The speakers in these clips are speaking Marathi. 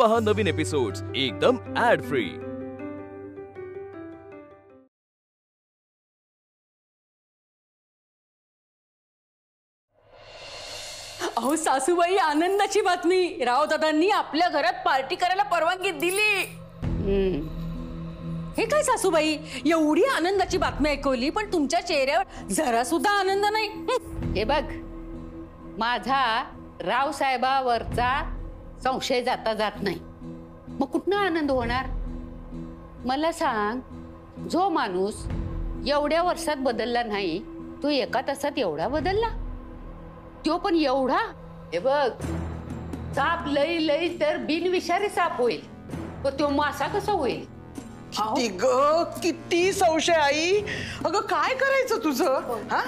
पहा नवीन एपिसोड्स एकदम ऍड फ्री। अहो सासूबाई, आनंदाची बातमी, रावदादांनी आपल्या घरात पार्टी करायला परवानगी दिली। हे काय सासूबाई, एवढी आनंदाची बातमी ऐकवली पण तुमच्या चेहऱ्यावर जरा सुद्धा आनंद नाही। हे बघ, माझा रावसाहेबावरचा संशय जाता जात नाही, मग कुठनं आनंद होणार? मला सांग, जो माणूस एवढ्या वर्षात बदलला नाही तो एका तासात एवढा बदलला? तो पण एवढा? हे बघ, साप लई लई तर बिनविषारी साप होईल, पण तो मासा कसा होईल? किती संशय आई। अगं काय करायचं तुझं? हा,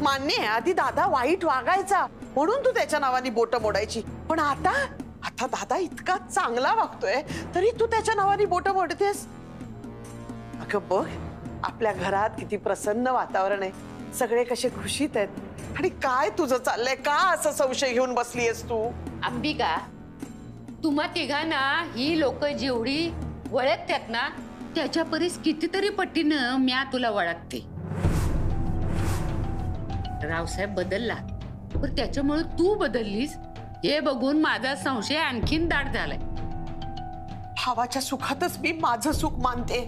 मान्य आहे आधी दादा वाईट वागायचा म्हणून तू त्याच्या नावाने बोट मोडायची, पण आता आता दादा इतका चांगला वागतोय तरी तू त्याच्या नावाने बोट मोडतेस। अगं बघ, आपल्या घरात किती प्रसन्न वातावरण आहे, सगळे कसे खुशीत आहेत, आणि काय तुझं चाललंय? का असं संशय घेऊन बसलीयस तू? अंबिका, तुम्हा तिघांना ही लोक जेवढी वळखतात ना त्याच्या परीस कितीतरी पट्टीनं म्या तुला वळखते। रावसाहेब बदलला पण त्याच्यामुळे तू बदललीस हे बघून माझा संशय आणखीन दाट झालाय। भावाच्या सुखातच मी माझं सुख मानते।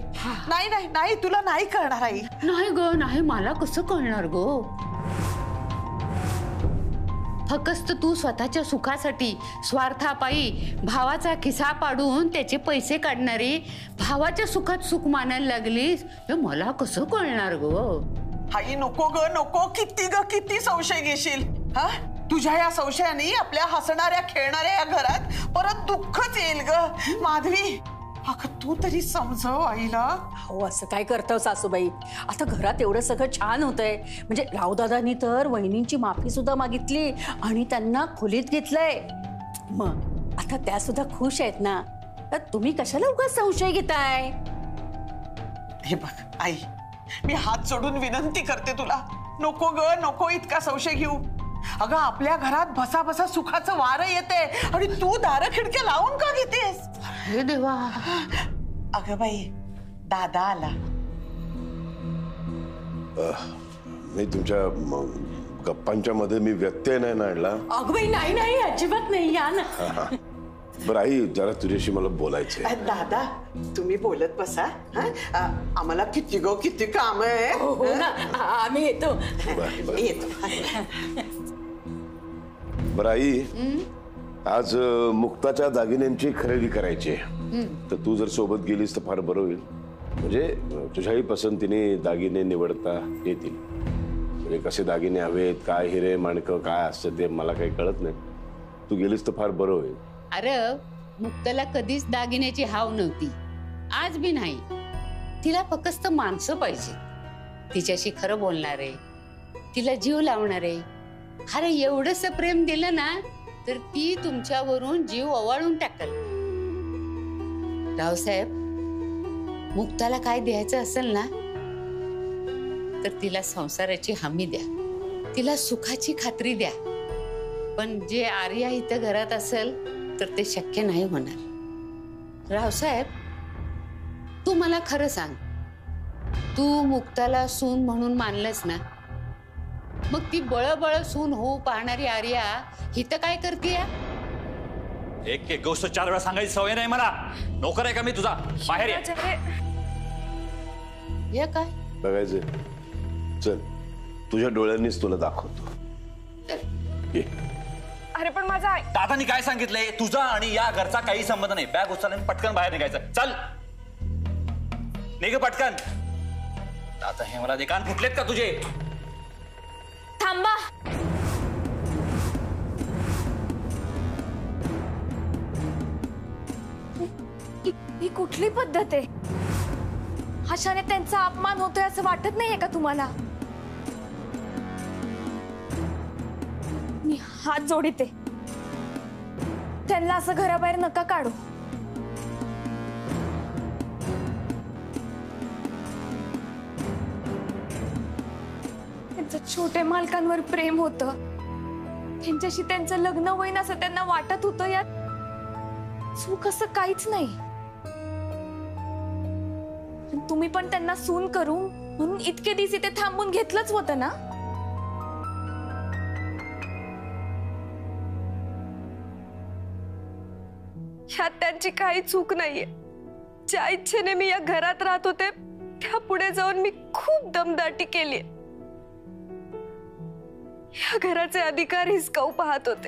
नाही नाही नाही, तुला नाही कळणार आई। नाही ग, नाही, मला कसं कळणार ग? फक्त तू स्वतःच्या सुखासाठी स्वार्थापायी भावाचा खिसा पाडून त्याचे पैसे काढणारी भावाच्या सुखात सुख मानायला लागलीस हे मला कसं कळणार ग? आई नको ग नको, किती संशय घेशील? हा, तुझ्या या संशयाने आपल्या हसणाऱ्या खेळणाऱ्या या घरात परत दुःखच येईल ग। माधवी, अगं तू तरी समजव आईला। हो, असं काय करतो सासूबाई? आता घरात एवढं सगळं छान होतंय, म्हणजे रावदादांनी तर वहिनींची माफी सुद्धा मागितली आणि त्यांना खोलीत घेतलंय। मग आता त्या सुद्धा खुश आहेत ना, तर तुम्ही कशाला उगाच संशय घेताय? हे बघ आई, मी हात जोडून विनंती करते तुला, नको ग नको इतका संशय घेऊ। अगं आपल्या घरात भसा भसा सुखाचं वारं येते आणि तू दार खिडक्या लावून का घेतेस? हे देवा। अगं बाई, दादा आला। मी तुमच्या गप्पांच्या मध्ये मी व्यत्यय नाही आणला। अगं बाई, नाही नाही, अजिबात नाही, या ना। बरं आई, जरा तुझ्याशी मला बोलायचंय। दादा तुम्ही बोलत बसा, आम्हाला किती काम आहे। हो ना, आम्ही येतो। बरं आई, आज मुक्ताच्या दागिन्यांची खरेदी करायची आहे, तर तू जर सोबत गेलीस तर फार बरं होईल। म्हणजे तुझ्याही पसंतीने दागिने निवडता येतील। म्हणजे कसे दागिने हवेत, काय हिरे माणकं काय असतं ते मला काही कळत नाही, तू गेलीस तर फार बरं होईल। अरे मुक्ताला कधीच दागिन्याची हाव नव्हती, आज बी नाही। तिला फक्त माणसं पाहिजे, तिच्याशी खरं बोलणारे, तिला जीव लावणारे। अरे एवढंच प्रेम दिलं ना तर ती तुमच्यावरून जीव ओवाळून टाकल। रावसाहेब, मुक्ताला काय द्यायचं असेल ना तर तिला संसाराची हमी द्या, तिला सुखाची खात्री द्या, पण जे आर्या इथं घरात असेल तर ते शक्य नाही होणार। रावसाहेब, तू मला खरं सांग, तू मुक्ताला सून म्हणून मानलंस ना, मग ती बळबळ सून होऊ पाहणारी आर्या इथं काय करतेय? एक एक गोष्ट 4 वेळा सांगायची सवय नाही मला। नोकर आहे का मी तुझा? बाहेर ये। हे काय बघायचं? चल, तुझ्या डोळ्यांनीच तुला दाखवतो। ये। अरे पण माझा दादानी काय सांगितलंय? तुझा आणि या घरचा काही संबंध नाही। बॅग उचलून पटकन बाहेर निघायचं। चल निघ पटकन। दादा, हे मला दे, कान फुटलेत का तुझे? थांबा, ही कुठली पद्धत आहे? अशाने त्यांचा अपमान होतोय असं वाटत नाहीये का तुम्हाला? मी हात जोडीते, त्यांना असं घराबाहेर नका काढू। त्यांचं छोट्या मालकांवर प्रेम होतं, त्यांच्याशी त्यांचं लग्न होईन असं त्यांना वाटत होतं। यात चूक असं काहीच नाही. पण तुम्ही पण त्यांना सून करू म्हणून इतके दिवस इथे थांबून घेतलंच होतं ना. ह्यात त्यांची काही चूक नाहीये. ज्या इच्छेने मी या घरात राहत होते त्या पुढे जाऊन मी खूप दमदाटी केली. या घराचे अधिकार हिसकावू पाहत होते.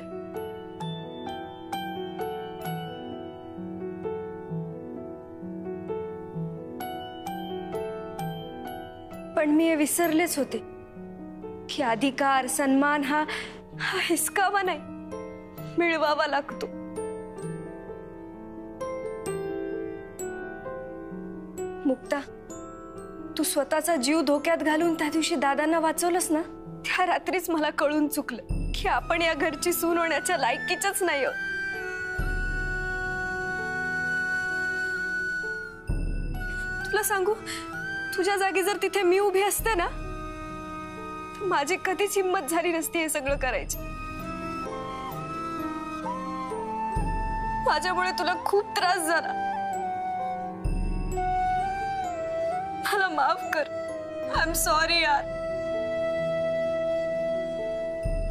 पण मी हे विसरलेच होते की अधिकार सन्मान हा हिसकावा नाही, मिळवावा लागतो. मुक्ता, तू स्वतःचा जीव धोक्यात घालून त्या दिवशी दादांना वाचवलंस ना, त्या रात्रीच मला कळून चुकलं की आपण या घरची सून होण्याच्या लायकीचंच नाही आहोत. तुला सांगू, तुझ्या जागी जर तिथे मी उभी असते ना तर माझी कधीच हिंमत झाली नसती हे सगळं करायची. माझ्यामुळे तुला खूप त्रास झाला. मला माफ कर. आय एम सॉरी यार.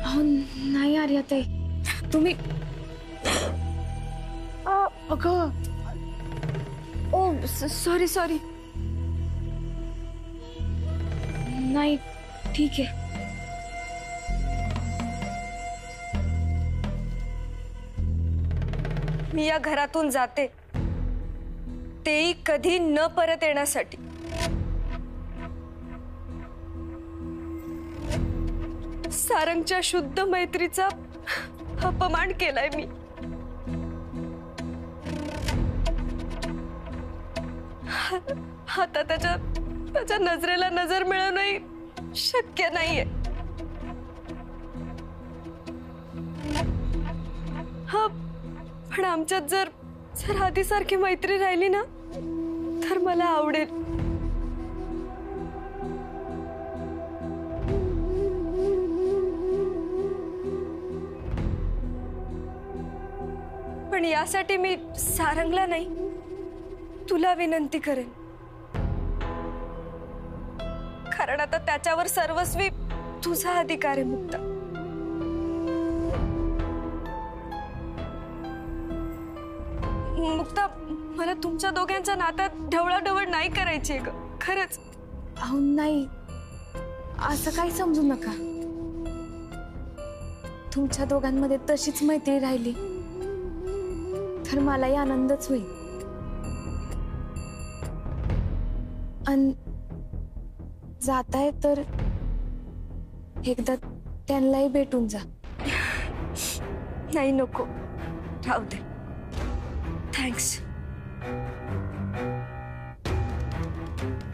अहो नाही आर्याताई, तुम्ही अगं ओ सॉरी सॉरी. नाही ठीक आहे. मी या घरातून जाते, तेही कधी न परत येण्यासाठी. सारंगच्या शुद्ध मैत्रीचा अपमान केलाय मी. आता त्याच्या नजरेला नजर मिळवणंही शक्य नाहीये. हा, पण आमच्यात जर आधीसारखी मैत्री राहिली ना तर मला आवडेल. पण यासाठी मी सारंगला नाही, तुला विनंती करेन. कारण आता त्याच्यावर सर्वस्वी तुझा अधिकार आहे मुक्ता. मुक्ता, मला तुमच्या दोघांच्या नात्यात ढवळाढवळ नाही करायची ग, खरंच. अहो नाही, असं काही समजू नका. तुमच्या दोघांमध्ये तशीच मैत्री राहिली तर मलाही आनंदच होईल. आणि जाताय तर एकदा त्यांनाही भेटून जा. नाही नको, राहू दे. थँक्स.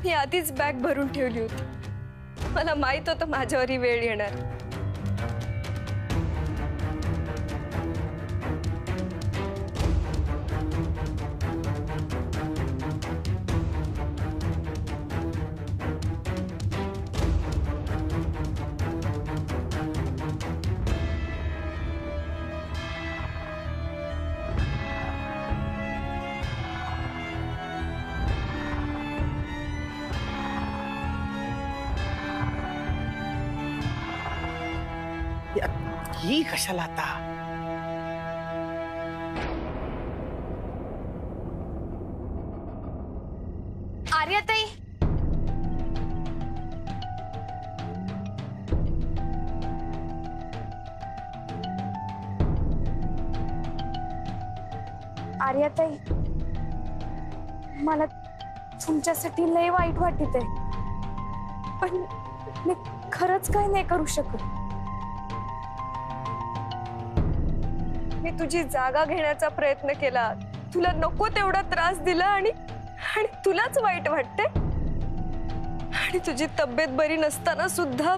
मी आधीच बॅग भरून ठेवली होती. मला माहित होतं माझ्यावरही वेळ येणार. ही कशाला आता? आर्याताई, आर्याताई, मला तुमच्यासाठी लय वाईट वाटत आहे. पण मी खरंच काही नाही करू शकत. मी तुझी जागा घेण्याचा प्रयत्न केला, तुला नको तेवढा त्रास दिला आणि तुलाच वाईट वाटते. आणि तुझी तब्येत बरी नसताना सुद्धा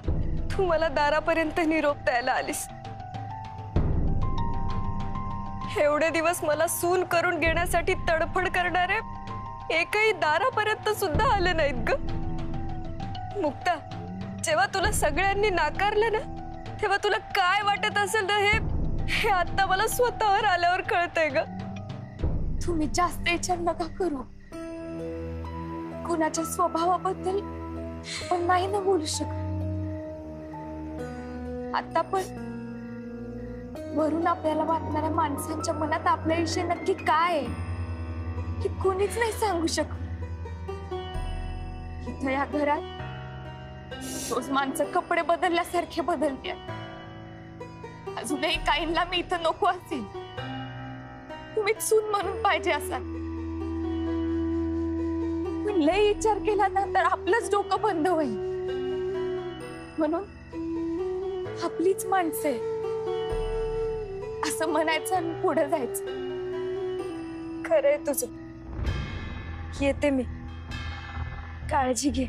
तू मला दारापर्यंत निरोप द्यायला आलीस. एवढे दिवस मला सून करून घेण्यासाठी तडफड करणारे एकही दारापर्यंत सुद्धा आले नाहीत ग. मुक्ता, जेव्हा तुला सगळ्यांनी नाकारलं ना तेव्हा तुला काय वाटत असेल ना हे आता मला स्वतःवर आल्यावर कळतंय ग. तुम्ही जास्त विचार नका करू. कुणाच्या स्वभावाबद्दल पण नाही ना बोलू शकत. आता पण वरून आपल्याला वाटणाऱ्या माणसांच्या मनात आपल्याविषयी नक्की काय आहे हे कोणीच नाही सांगू शकत. इथं या घरात रोज माणसं कपडे बदलल्यासारखे बदलते. अजूनही काहींना मी इथं नको असेल. तुम्हीच सून म्हणून पाहिजे असाल. पण लय विचार केला ना तर आपलंच डोकं बंद होईल. म्हणून आपलीच माणसं आहे असं म्हणायचं आणि पुढे जायचं. खरंय तुझं. येते मी. काळजी घे.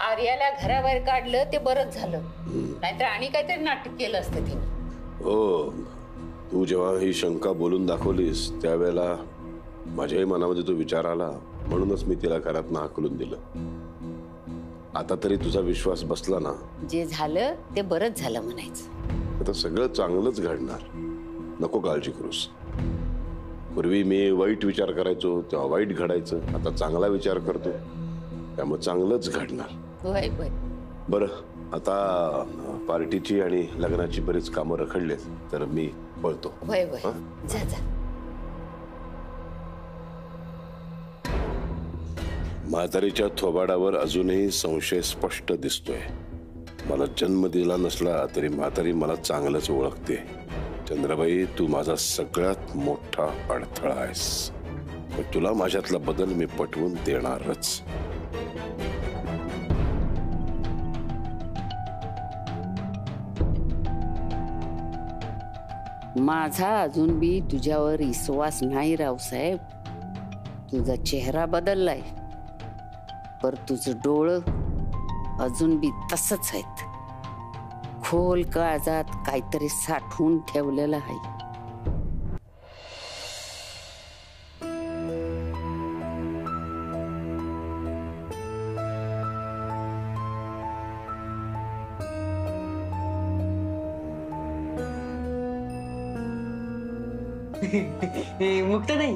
आर्याला घराबाहेर काढलं ते बरंच झालं. नाहीतर आणि काहीतरी नाटक केलं असतं तिने. हो, तू जेव्हा ही शंका बोलून दाखवलीस त्यावेळेला माझ्याही मनामध्ये तो विचार आला. म्हणूनच मी तिला घरातनं हाकलून दिलं. आता तरी तुझा विश्वास बसला ना. जे झालं ते बरंच झालं म्हणायचं. आता सगळं चांगलंच घडणार. नको काळजी करूस. पूर्वी मी वाईट विचार करायचो तेव्हा वाईट घडायचं. आता चांगला विचार करतो त्यामुळे चांगलंच घडणार. होय होय. बरं, आता पार्टीची आणि लग्नाची बरीच कामं रखडलेत तर मी पळतो. होय होय. जा जा. म्हातारीच्या थोबाडावर अजूनही संशय स्पष्ट दिसतोय. मला जन्म दिला नसला तरी म्हातारी मला चांगलंच ओळखते. चंद्रबाई, तू माझा सगळ्यात मोठा अडथळा आहेस. तुला माझ्यातला बदल मी पटवून देणारच. माझा अजून बी तुझ्यावर विश्वास नाही रावसाहेब. तुझा चेहरा बदललाय पर तुझं डोळं अजून बी तसंच आहेत. खोल काळजात काहीतरी साठवून ठेवलेलं आहे. मुक्त नाही.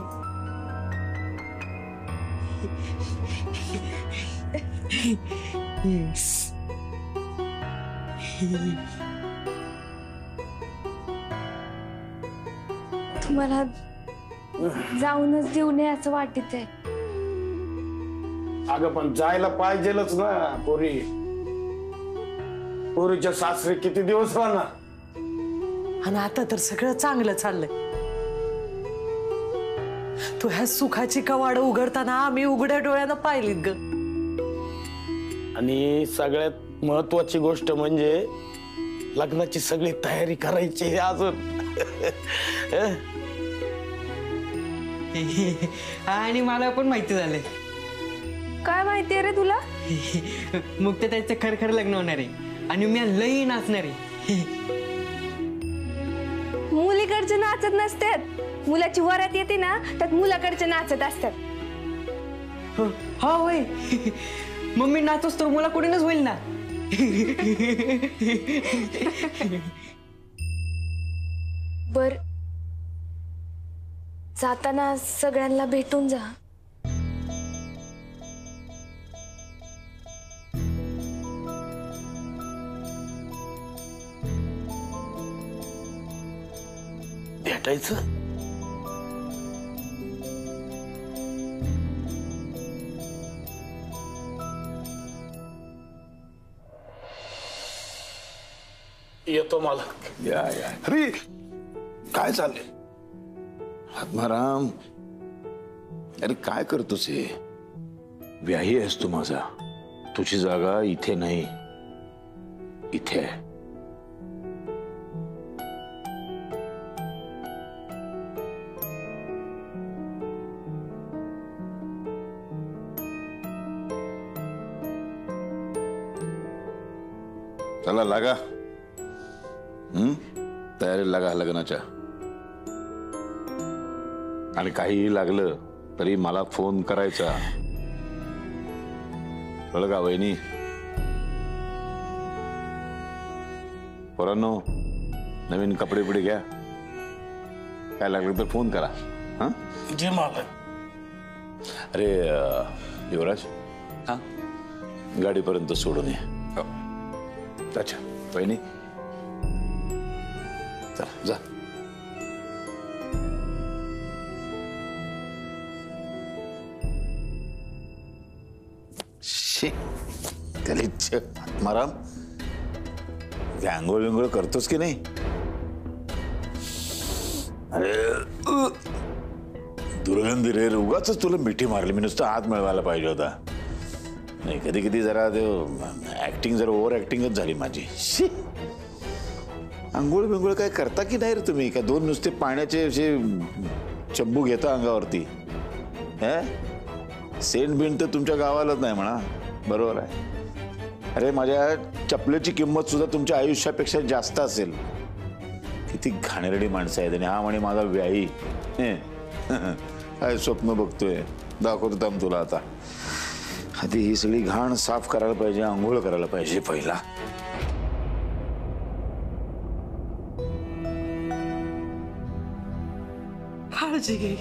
तुम्हाला जाऊनच देऊ नये असं वाटत आहे. अगं पण जायला पाहिजेलच ना. पोरीच्या सासरे किती दिवस राहणार. आणि आता तर सगळं चांगलं चाललंय. तू ह्या सुखाची कवाड उघडताना आम्ही उघड्या डोळ्यानं पाहिलीत ग. आणि सगळ्यात महत्वाची गोष्ट म्हणजे लग्नाची सगळी तयारी करायची अजून. आणि मला पण माहिती झालंय. काय माहितीये रे तुला? मुक्तताईचं खरखर लग्न होणार आहे आणि मी लई नाचणार आहे. मुलीकडचे नाचत नसतात. मुलाची वरात येते ना त्यात मुलाकडचे नाचत असतात. हा होय. मम्मी नाचोस तर मुला कुठूनच होईल ना. बर, जाताना सगळ्यांना भेटून जा. भेटायचं. येतो मालक. या या. अरे काय चाललंय आत्माराम? अरे काय करतोस हे? व्याही आहेस तू माझा. तुझी जागा इथे नाही, इथे आहे. चला लागा. तयारी लागा लग्नाच्या. आणि काहीही लागलं तरी मला फोन करायचा. कळलं का वहिनी? पोरांनो, नवीन कपडे बिडे घ्या, काय लागलं तर फोन करा. हा जे मला. अरे युवराज, हा गाडीपर्यंत सोडून ये. अच्छा वहिनी, चला जा. गलिच्छ आत्माराम, आंघोळ विंघोळ करतोस की नाही? अरे दुर्गंधी रे, उगाच तुला मिठी मारली. मी नुसतं हात मिळवायला पाहिजे होता. नाही कधी कधी जरा ऍक्टिंग, जरा ओव्हर ऍक्टिंगच झाली माझी. आंघोळ बिंघोळ काय करता की नाही रे तुम्ही? का दोन नुसते पाण्याचे असे चंबू घेता अंगावरती? सेंट बिंट तर तुमच्या गावालाच नाही म्हणा. बरोबर आहे. अरे माझ्या चपलेची किंमत सुद्धा तुमच्या आयुष्यापेक्षा जास्त असेल. किती घाणेरडी माणसं आहेत. आणि हा म्हणे माझा व्याही. काय स्वप्न बघतोय? दाखवतो थांब तुला आता. आधी ही सगळी घाण साफ करायला पाहिजे, आंघोळ करायला पाहिजे पहिला. काळजी घे.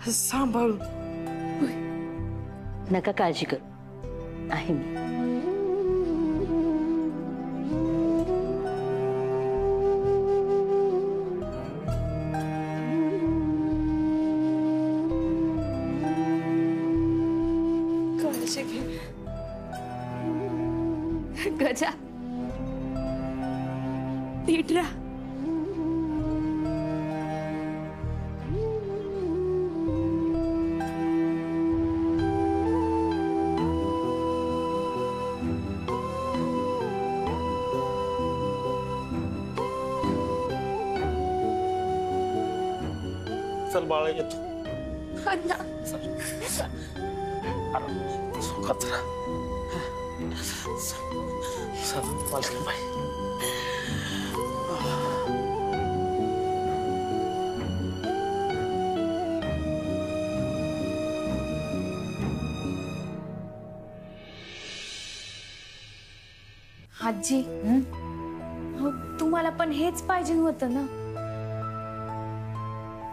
सांभाळू. नका काळजी कर, आहे मी. काळजी घे. गजा, नीट राहा. चल बाळा, येतो. अण्णा, सुखात राहा. चल मालकीन बाई. आजी, हो तुम्हाला पण हेच पाहिजे होतं ना?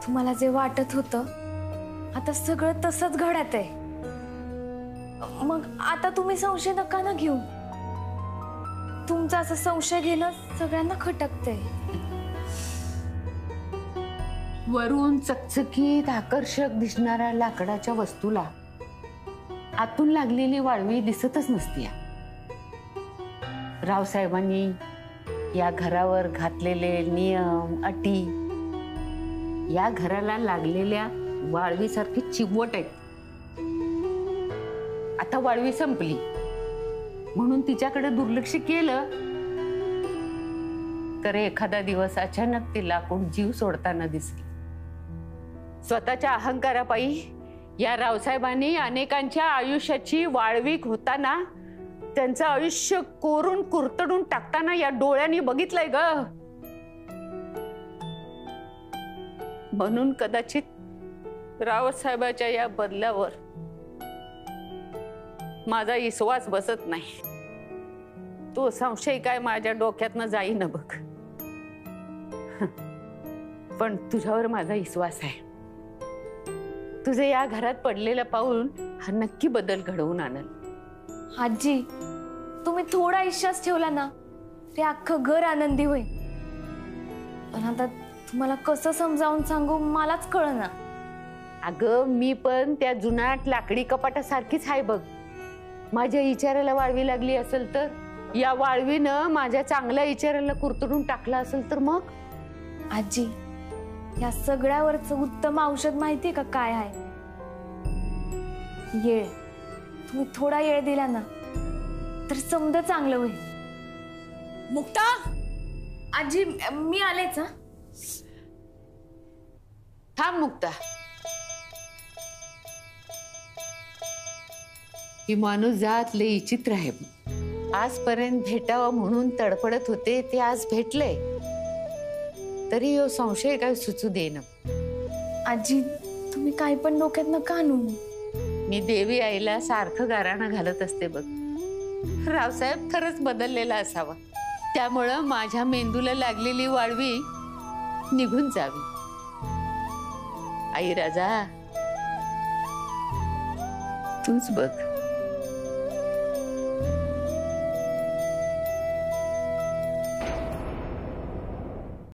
तुम्हाला जे वाटत होतं आता सगळं तसंच घडत आहे. मग आता तुम्ही संशय नका ना घेऊ. तुमचा असं संशय घेणं सगळ्यांना खटकतंय. वरून चकचकीत आकर्षक दिसणाऱ्या लाकडाच्या वस्तूला आतून लागलेली वाळवी दिसतच नसती. रावसाहेबांनी या घरावर घातलेले नियम अटी या घराला लागलेल्या वाळवीसारखी चिवट आहेत. आता वाळवी संपली म्हणून तिच्याकडे दुर्लक्ष केलं तर एखादा दिवस अचानक ते लाकूड जीव सोडताना दिसेल. स्वतःच्या अहंकारापायी या रावसाहेबांनी अनेकांच्या आयुष्याची वाळवीक होताना, त्यांचं आयुष्य कोरून कुरतडून टाकताना या डोळ्यांनी बघितलंय ग. म्हणून कदाचित रावसाहेबाच्या या बदलावर माझा विश्वास बसत नाही. तो संशय काय माझ्या डोक्यातनं जाईना बघ. पण तुझ्यावर माझा विश्वास आहे. तुझं या घरात पडलेलं पाऊल हा नक्की बदल घडवून आणल. आजी, तुम्ही थोडा विश्वास ठेवला ना ते अख्खं घर आनंदी होईल. पण आता तुम्हाला कसं समजावून सांगू मलाच कळना. अगं मी पण त्या जुनाट लाकडी कपाटासारखीच आहे बघ. माझ्या विचाराला वाळवी लागली असेल तर, या वाळवीनं माझ्या चांगल्या विचाराला कुरतडून टाकला असेल तर मग? आजी, या सगळ्यावरचं उत्तम औषध माहितीये का काय आहे? येळ. तुम्ही थोडा येळ दिला ना तर समजा चांगलं होईल. मुक्ता, आजी मी आलेच. हा, थांब मुक्ता. ही माणूस जात लई विचित्र आहे. आजपर्यंत भेटावं म्हणून तडफडत होते ते आज भेटले, तरी हो संशय काय सुचू देणं. आजी तुम्ही काय पण डोक्यात नका आणू. मी देवी आईला सारखं गाराणं घालत असते बघ. रावसाहेब खरंच बदललेला असावा, त्यामुळं माझ्या मेंदूला लागलेली वाळवी निघून जावी. आई राजा तूच बघ.